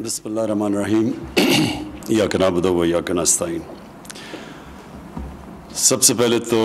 بسم اللہ الرحمن الرحیم ایاک نعبد و ایاک نستعین۔ سب سے پہلے تو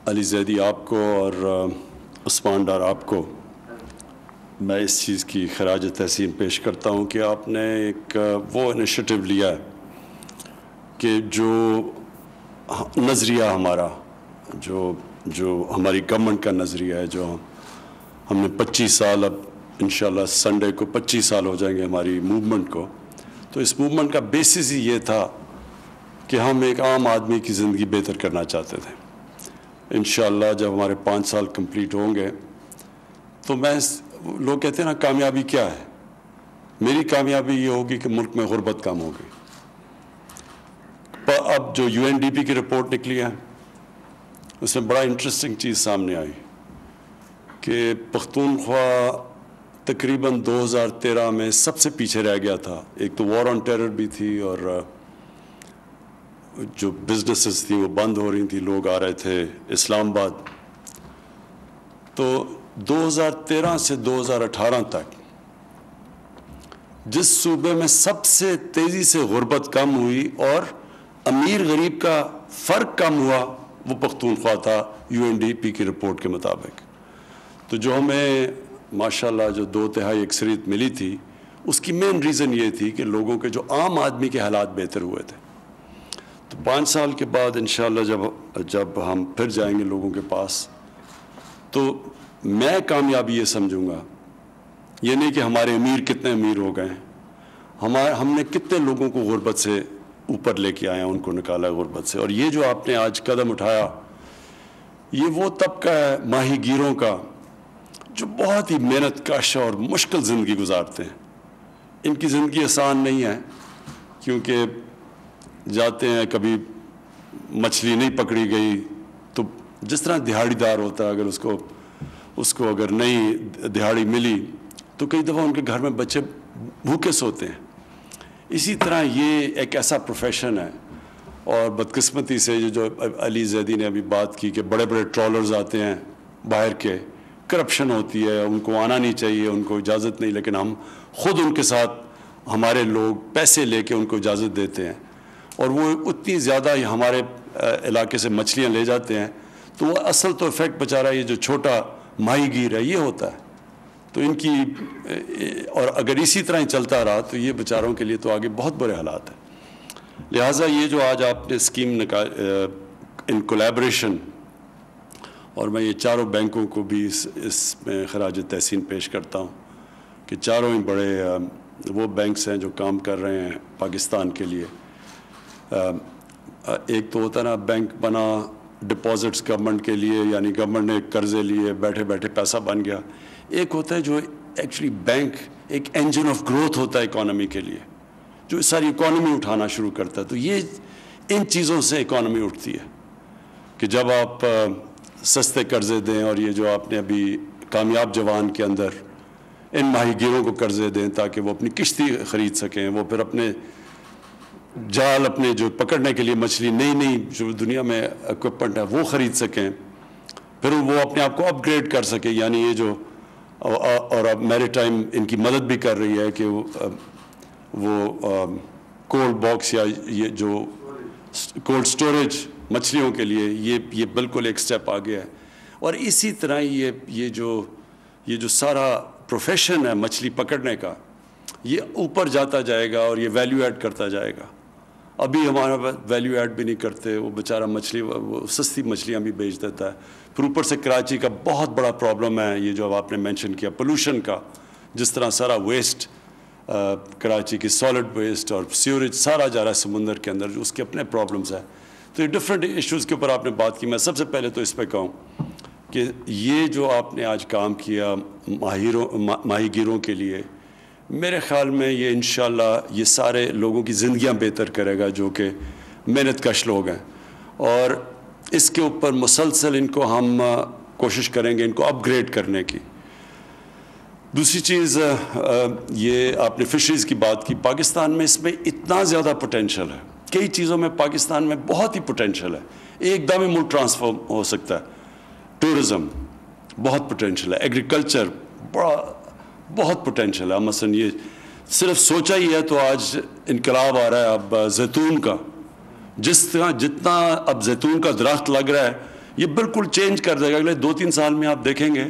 علی زیدی آپ کو اور عثمان ڈار آپ کو میں اس چیز کی خراج تحسین پیش کرتا ہوں کہ آپ نے ایک وہ انیشیٹو لیا ہے کہ جو نظریہ ہمارا جو ہماری گورنمنٹ کا نظریہ ہے، جو ہم نے 25 سال، اب انشاءاللہ سنڈے کو 25 سال ہو جائیں گے ہماری موومنٹ کو، تو اس موومنٹ کا بیسس ہی یہ تھا کہ ہم ایک عام آدمی کی زندگی بہتر کرنا چاہتے تھے۔ انشاءاللہ جب ہمارے 5 سال کمپلیٹ ہوں گے تو لوگ کہتے ہیں نا کامیابی کیا ہے، میری کامیابی یہ ہوگی کہ ملک میں غربت کم ہوگی۔ اب جو UNDP کی رپورٹ نکلی ہے اس میں بڑا انٹرسٹنگ چیز سامنے آئی کہ پختونخوا تقریباً 2013 میں سب سے پیچھے رہ گیا تھا۔ ایک تو وار آن ٹیرر بھی تھی اور جو بزنسز تھیں وہ بند ہو رہی تھیں، لوگ آ رہے تھے اسلام آباد۔ تو 2013 سے 2018 تک جس صوبے میں سب سے تیزی سے غربت کم ہوئی اور امیر غریب کا فرق کم ہوا وہ پختونخوا تھا UNDP کی رپورٹ کے مطابق۔ تو جو ہمیں ماشاءاللہ جو 2/3 اکثریت ملی تھی، اس کی مین ریزن یہ تھی کہ لوگوں کے جو عام آدمی کے حالات بہتر ہوئے تھے۔ تو 5 سال کے بعد انشاءاللہ جب ہم پھر جائیں گے لوگوں کے پاس تو میں کامیابی یہ سمجھوں گا، یہ نہیں کہ ہمارے امیر کتنے امیر ہو گئے ہیں، ہم نے کتنے لوگوں کو غربت سے اوپر لے کے آئے ہیں، ان کو نکالا غربت سے۔ اور یہ جو آپ نے آج قدم اٹھایا، یہ وہ طبقہ ہے ماہی گیروں کا جو بہت ہی محنت کش اور مشکل زندگی گزارتے ہیں۔ ان کی زندگی آسان نہیں ہے، کیونکہ جاتے ہیں، کبھی مچھلی نہیں پکڑی گئی تو جس طرح دہاڑی دار ہوتا ہے، اگر اس کو اگر نہیں دہاڑی ملی تو کئی دفعہ ان کے گھر میں بچے بھوکے سوتے ہیں۔ اسی طرح یہ ایک ایسا پروفیشن ہے، اور بدقسمتی سے جو علی زیدی نے ابھی بات کی کہ بڑے بڑے ٹرالرز آتے ہیں باہر کے، کرپشن ہوتی ہے، ان کو آنا نہیں چاہیے، ان کو اجازت نہیں، لیکن ہم خود ان کے ساتھ ہمارے لوگ پیسے لے کے ان کو اجازت دیتے ہیں، اور وہ اتنی زیادہ ہمارے علاقے سے مچھلیاں لے جاتے ہیں، تو وہ اصل تو افیکٹ بیچارہ یہ جو چھوٹا ماہی گیر ہے یہ ہوتا ہے۔ تو ان کی، اور اگر اسی طرح ہی چلتا رہا تو یہ بیچاروں کے لیے تو آگے بہت برے حالات ہیں۔ لہٰذا یہ جو آج آپ نے اسکیم ان کولیبریشن، اور میں یہ چاروں بینکوں کو بھی اس میں خراج تحسین پیش کرتا ہوں کہ چاروں ہی بڑے وہ بینکس ہیں جو کام کر رہے ہیں پاکستان کے لیے۔ ایک تو ہوتا ہے نا بینک بنا ڈپازٹس گورنمنٹ کے لیے، یعنی گورنمنٹ نے قرضے لیے، بیٹھے بیٹھے پیسہ بن گیا۔ ایک ہوتا ہے جو ایکچولی بینک ایک انجن آف گروتھ ہوتا ہے اکانومی کے لیے، جو ساری اکانومی اٹھانا شروع کرتا ہے۔ تو یہ ان چیزوں سے اکانومی اٹھتی ہے کہ جب آپ سستے قرضے دیں، اور یہ جو آپ نے ابھی کامیاب جوان کے اندر ان ماہی گیروں کو قرضے دیں تاکہ وہ اپنی کشتی خرید سکیں، وہ پھر اپنے جال اپنے جو پکڑنے کے لیے مچھلی نئی جو دنیا میں اکوپمنٹ ہے وہ خرید سکیں، پھر وہ اپنے آپ کو اپ گریڈ کر سکیں۔ یعنی یہ جو، اور اب میری ٹائم ان کی مدد بھی کر رہی ہے کہ وہ کولڈ باکس یا یہ جو کولڈ سٹوریج مچھلیوں کے لیے، یہ بالکل ایک سٹیپ آگے ہے۔ اور اسی طرح یہ جو سارا پروفیشن ہے مچھلی پکڑنے کا، یہ اوپر جاتا جائے گا اور یہ ویلیو ایڈ کرتا جائے گا۔ ابھی ہمارا ویلیو ایڈ بھی نہیں کرتے، وہ بیچارہ مچھلی، وہ سستی مچھلیاں بھی بیچ دیتا ہے۔ پھر اوپر سے کراچی کا بہت بڑا پرابلم ہے یہ جو آپ نے مینشن کیا، پولوشن کا، جس طرح سارا ویسٹ کراچی کی سالڈ ویسٹ اور سیوریج سارا جا رہا ہے سمندر کے اندر، جو اس کے اپنے پرابلمز ہیں۔ تو یہ ڈفرینٹ ایشوز کے اوپر آپ نے بات کی۔ میں سب سے پہلے تو اس پہ کہوں کہ یہ جو آپ نے آج کام کیا ماہی گیروں کے لیے، میرے خیال میں یہ انشاءاللہ یہ سارے لوگوں کی زندگیاں بہتر کرے گا جو کہ محنت کش لوگ ہیں، اور اس کے اوپر مسلسل ان کو ہم کوشش کریں گے ان کو اپ گریڈ کرنے کی۔ دوسری چیز، یہ آپ نے فشریز کی بات کی، پاکستان میں اس میں اتنا زیادہ پوٹینشل ہے، کئی چیزوں میں پاکستان میں بہت ہی پوٹینشل ہے، ایک دم ہی ملک ٹرانسفارم ہو سکتا ہے۔ ٹورزم بہت پوٹینشل ہے، ایگریکلچر بڑا بہت پوٹینشل ہے. مثلا یہ صرف سوچا ہی ہے تو آج انقلاب آ رہا ہے اب زیتون کا. جس طرح جتنا اب زیتون کا درخت لگ رہا ہے یہ بالکل چینج کر دے گا. اگلے 2-3 سال میں آپ دیکھیں گے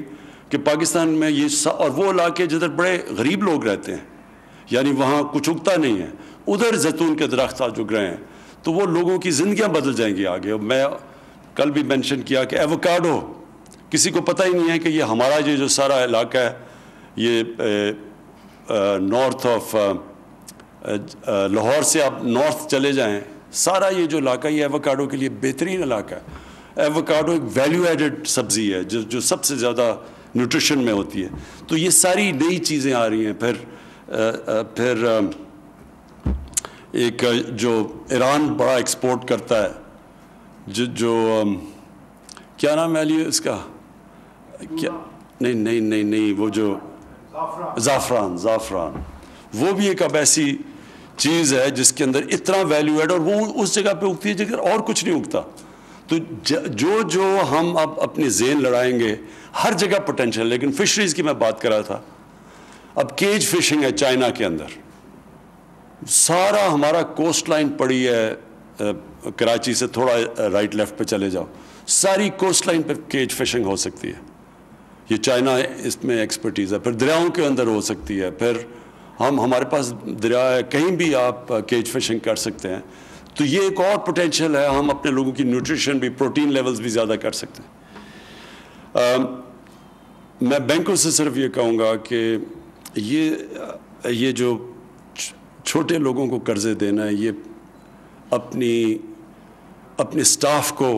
کہ پاکستان میں یہ اور وہ علاقے جدھر بڑے غریب لوگ رہتے ہیں, یعنی وہاں کچھ اگتا نہیں ہے, ادھر زیتون کے درخت آج اگ رہے ہیں, تو وہ لوگوں کی زندگیاں بدل جائیں گی آگے. میں کل بھی مینشن کیا کہ ایووکاڈو, کسی کو پتہ ہی نہیں ہے کہ یہ ہمارا یہ جو سارا علاقہ ہے یہ نارتھ آف لاہور سے آپ نارتھ چلے جائیں, سارا یہ جو علاقہ یہ ایووکاڈو کے لیے بہترین علاقہ ہے. ایووکاڈو ایک ویلیو ایڈڈ سبزی ہے جو سب سے زیادہ نیوٹریشن میں ہوتی ہے. تو یہ ساری نئی چیزیں آ رہی ہیں. پھر ایک جو ایران بڑا ایکسپورٹ کرتا ہے, جو کیا نام ہے علی اس کا, کیا نہیں وہ جو زعفران, وہ بھی ایک اب ایسی چیز ہے جس کے اندر اتنا ویلیو ایڈ, اور وہ اس جگہ پہ اگتی ہے جگہ اور کچھ نہیں اگتا. تو جو ہم اب اپنے ذہن لڑائیں گے, ہر جگہ پوٹینشل. لیکن فشریز کی میں بات کر رہا تھا, اب کیج فشنگ ہے چائنا کے اندر, سارا ہمارا کوسٹ لائن پڑی ہے کراچی سے تھوڑا رائٹ لیفٹ پہ چلے جاؤ, ساری کوسٹ لائن پہ کیج فشنگ ہو سکتی ہے. یہ چائنا اس میں ایکسپرٹیز ہے. پھر دریاؤں کے اندر ہو سکتی ہے. پھر ہمارے پاس دریا ہے, کہیں بھی آپ کیج فشنگ کر سکتے ہیں. تو یہ ایک اور پوٹینشل ہے. ہم اپنے لوگوں کی نیوٹریشن بھی, پروٹین لیولز بھی زیادہ کر سکتے ہیں. میں بینکوں سے صرف یہ کہوں گا کہ یہ جو چھوٹے لوگوں کو قرضے دینا ہے, یہ اپنے سٹاف کو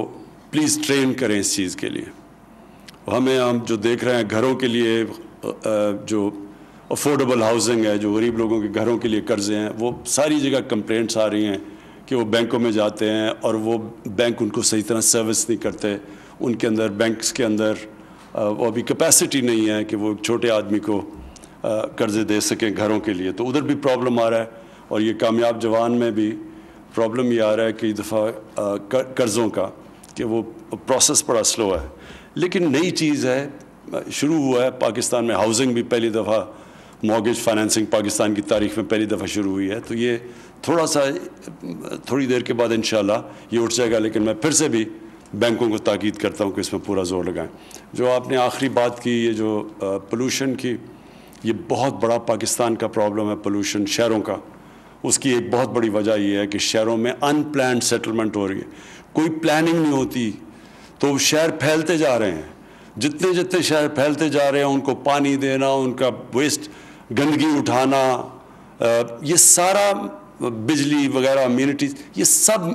پلیز ٹرین کریں اس چیز کے لیے. ہم جو دیکھ رہے ہیں گھروں کے لیے جو افورڈیبل ہاؤسنگ ہے, جو غریب لوگوں کے گھروں کے لیے قرضے ہیں, وہ ساری جگہ کمپلینٹس آ رہی ہیں کہ وہ بینکوں میں جاتے ہیں اور وہ بینک ان کو صحیح طرح سروس نہیں کرتے. ان کے اندر بینکس کے اندر وہ ابھی کیپیسٹی نہیں ہے کہ وہ چھوٹے آدمی کو قرضے دے سکیں گھروں کے لیے. تو ادھر بھی پرابلم آ رہا ہے. اور یہ کامیاب جوان میں بھی پرابلم یہ آ رہا ہے کئی دفعہ قرضوں کا, کہ وہ پروسیس بڑا سلو ہے. لیکن نئی چیز ہے, شروع ہوا ہے پاکستان میں ہاؤسنگ بھی پہلی دفعہ, مارگیج فائنینسنگ پاکستان کی تاریخ میں پہلی دفعہ شروع ہوئی ہے. تو یہ تھوڑی دیر کے بعد انشاءاللہ یہ اٹھ جائے گا. لیکن میں پھر سے بھی بینکوں کو تاکید کرتا ہوں کہ اس میں پورا زور لگائیں. جو آپ نے آخری بات کی, یہ جو پولوشن کی, یہ بہت بڑا پاکستان کا پرابلم ہے پولوشن شہروں کا. اس کی ایک بہت بڑی وجہ یہ ہے کہ شہروں میں ان پلانڈ سیٹلمنٹ ہو رہی ہے, کوئی پلاننگ نہیں ہوتی, تو شہر پھیلتے جا رہے ہیں. جتنے شہر پھیلتے جا رہے ہیں ان کو پانی دینا, ان کا ویسٹ گندگی اٹھانا, یہ سارا بجلی وغیرہ امیونٹیز, یہ سب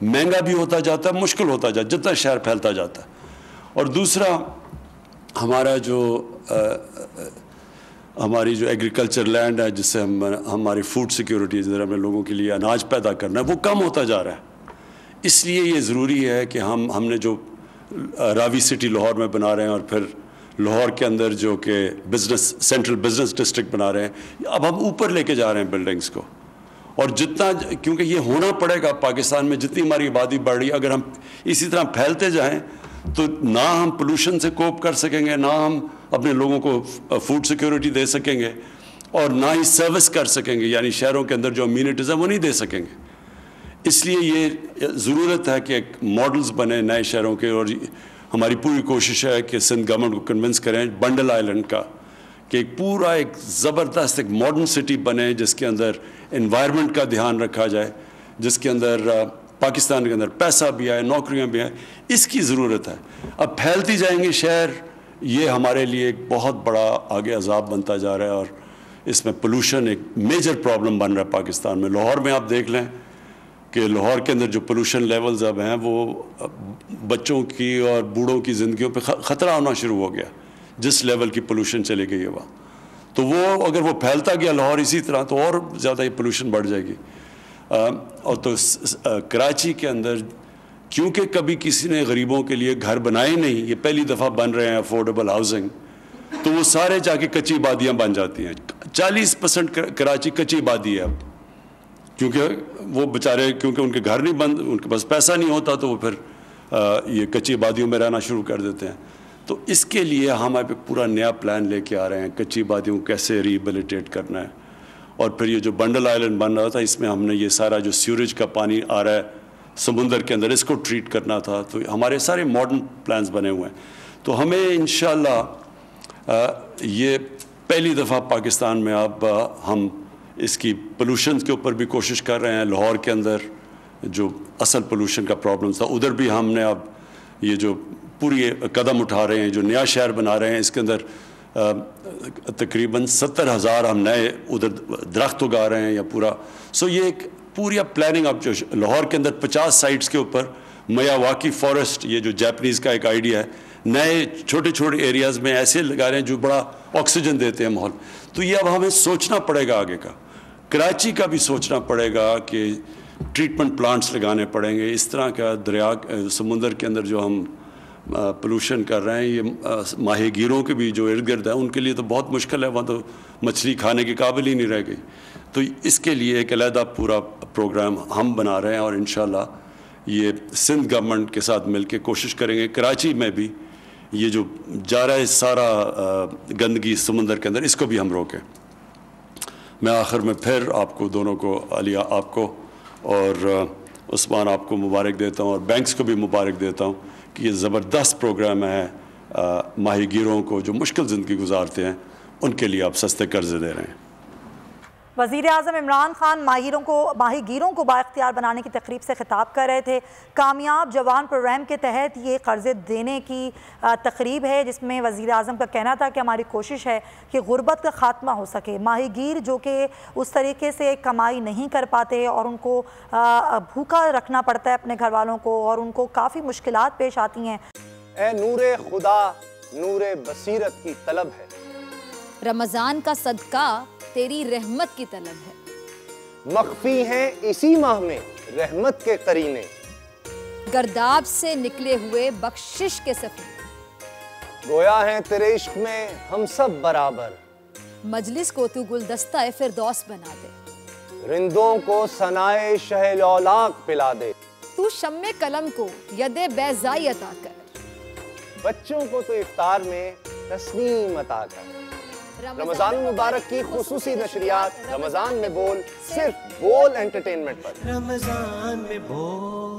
مہنگا بھی ہوتا جاتا ہے, مشکل ہوتا جاتا ہے جتنا شہر پھیلتا جاتا ہے. اور دوسرا ہمارا ہماری جو ایگریکلچر لینڈ ہے, جس سے ہماری فوڈ سیکیورٹی, جدھر ہمیں لوگوں کے لیے اناج پیدا کرنا ہے, وہ کم ہوتا جا رہا ہے. اس لیے یہ ضروری ہے کہ ہم نے جو راوی سٹی لاہور میں بنا رہے ہیں, اور پھر لاہور کے اندر جو کہ سینٹرل بزنس ڈسٹرکٹ بنا رہے ہیں, اب ہم اوپر لے کے جا رہے ہیں بلڈنگز کو. اور جتنا, کیونکہ یہ ہونا پڑے گا پاکستان میں, جتنی ہماری آبادی بڑھ رہی ہے, اگر ہم اسی طرح پھیلتے جائیں تو نہ ہم پولوشن سے کوپ کر سکیں گے, نہ ہم اپنے لوگوں کو فوڈ سیکیورٹی دے سکیں گے, اور نہ ہی سروس کر سکیں گے, یعنی شہروں کے اندر جو امیونٹیز ہیں وہ نہیں دے سکیں گے. اس لیے یہ ضرورت ہے کہ ایک ماڈلز بنے نئے شہروں کے. اور ہماری پوری کوشش ہے کہ سندھ گورنمنٹ کو کنونس کریں بنڈل آئلینڈ کا, کہ ایک زبردست ایک ماڈرن سٹی بنے, جس کے اندر انوائرمنٹ کا دھیان رکھا جائے, جس کے اندر پاکستان کے اندر پیسہ بھی آئے, نوکریاں بھی آئیں. اس کی ضرورت ہے. اب پھیلتی جائیں گے شہر, یہ ہمارے لیے ایک بہت بڑا آگے عذاب بنتا جا رہا ہے. اور اس میں پولوشن ایک میجر پرابلم بن رہا ہے پاکستان میں. لاہور میں آپ دیکھ لیں کہ لاہور کے اندر جو پولوشن لیولز اب ہیں, وہ بچوں کی اور بوڑھوں کی زندگیوں پہ خطرہ ہونا شروع ہو گیا, جس لیول کی پولوشن چلی گئی ہے وہاں. تو وہ اگر وہ پھیلتا گیا لاہور اسی طرح, تو اور زیادہ یہ پولوشن بڑھ جائے گی. اور تو کراچی کے اندر کیونکہ کبھی کسی نے غریبوں کے لیے گھر بنائے نہیں, یہ پہلی دفعہ بن رہے ہیں افورڈیبل ہاؤسنگ, تو وہ سارے جا کے کچی آبادیاں بن جاتی ہیں. 40% کراچی کچی آبادی ہے اب, کیونکہ وہ بیچارے, کیونکہ ان کے گھر نہیں بند, ان کے پاس پیسہ نہیں ہوتا, تو وہ پھر یہ کچی آبادیوں میں رہنا شروع کر دیتے ہیں. تو اس کے لیے ہم اب ایک پورا نیا پلان لے کے آ رہے ہیں, کچی وادیوں کو کیسے ریہیبلیٹیٹ کرنا ہے. اور پھر یہ جو بنڈل آئلینڈ بن رہا تھا, اس میں ہم نے یہ سارا جو سیوریج کا پانی آ رہا ہے سمندر کے اندر, اس کو ٹریٹ کرنا تھا. تو ہمارے سارے ماڈرن پلانز بنے ہوئے ہیں. تو ہمیں انشاءاللہ یہ پہلی دفعہ پاکستان میں اب ہم اس کی پولوشن کے اوپر بھی کوشش کر رہے ہیں. لاہور کے اندر جو اصل پولوشن کا پرابلم تھا, ادھر بھی ہم نے اب یہ جو پوری قدم اٹھا رہے ہیں, جو نیا شہر بنا رہے ہیں, اس کے اندر تقریباً 70,000 ہم نئے ادھر درخت اگا رہے ہیں یا پورا. سو یہ ایک پوری پلاننگ. اب جو لاہور کے اندر 50 سائٹس کے اوپر میاواکی فارسٹ, یہ جو جاپنیز کا ایک آئیڈیا ہے, نئے چھوٹے چھوٹے ایریاز میں ایسے لگا رہے ہیں جو بڑا آکسیجن دیتے ہیں ماحول. تو یہ اب ہمیں سوچنا پڑے گا آگے کا. کراچی کا بھی سوچنا پڑے گا کہ ٹریٹمنٹ پلانٹس لگانے پڑیں گے. اس طرح کا دریا سمندر کے اندر جو ہم پولوشن کر رہے ہیں, یہ ماہی گیروں کے بھی جو ارد گرد ہیں ان کے لیے تو بہت مشکل ہے, وہاں تو مچھلی کھانے کے قابل ہی نہیں رہ گئی. تو اس کے لیے ایک علیحدہ پورا پروگرام ہم بنا رہے ہیں, اور انشاءاللہ یہ سندھ گورنمنٹ کے ساتھ مل کے کوشش کریں گے کراچی میں بھی یہ جو جا رہا ہے سارا گندگی سمندر کے اندر, اس کو بھی ہم روکیں. میں آخر میں پھر آپ کو دونوں کو, علی آپ کو اور عثمان آپ کو مبارک دیتا ہوں, اور بینکس کو بھی مبارک دیتا ہوں کہ یہ زبردست پروگرام ہے. ماہی گیروں کو جو مشکل زندگی گزارتے ہیں ان کے لیے آپ سستے قرضے دے رہے ہیں. وزیر اعظم عمران خان ماہی گیروں کو بااختیار بنانے کی تقریب سے خطاب کر رہے تھے. کامیاب جوان پروگرام کے تحت یہ قرضے دینے کی تقریب ہے, جس میں وزیر اعظم کا کہنا تھا کہ ہماری کوشش ہے کہ غربت کا خاتمہ ہو سکے. ماہی گیر جو کہ اس طریقے سے کمائی نہیں کر پاتے اور ان کو بھوکا رکھنا پڑتا ہے اپنے گھر والوں کو, اور ان کو کافی مشکلات پیش آتی ہیں. اے نور خدا, نور بصیرت کی طلب ہے, رمضان کا صدقہ تیری رحمت کی طلب ہے. مخفی ہیں اسی ماہ میں رحمت کے قرینے, گرداب سے نکلے ہوئے بخشش کے سفیر. گویا ہیں تیرے عشق میں ہم سب برابر, مجلس کو تو گلدستہ فردوس بنا دے. رندوں کو ثنائے شہ لولاک پلا دے, تو شمع قلم کو ید بیضائی عطا کر. بچوں کو تو افطار میں تسنیم عطا کر. رمضان مبارک کی خصوصی نشریات رمضان میں بول, صرف بول انٹرٹینمنٹ پر. رمضان میں بول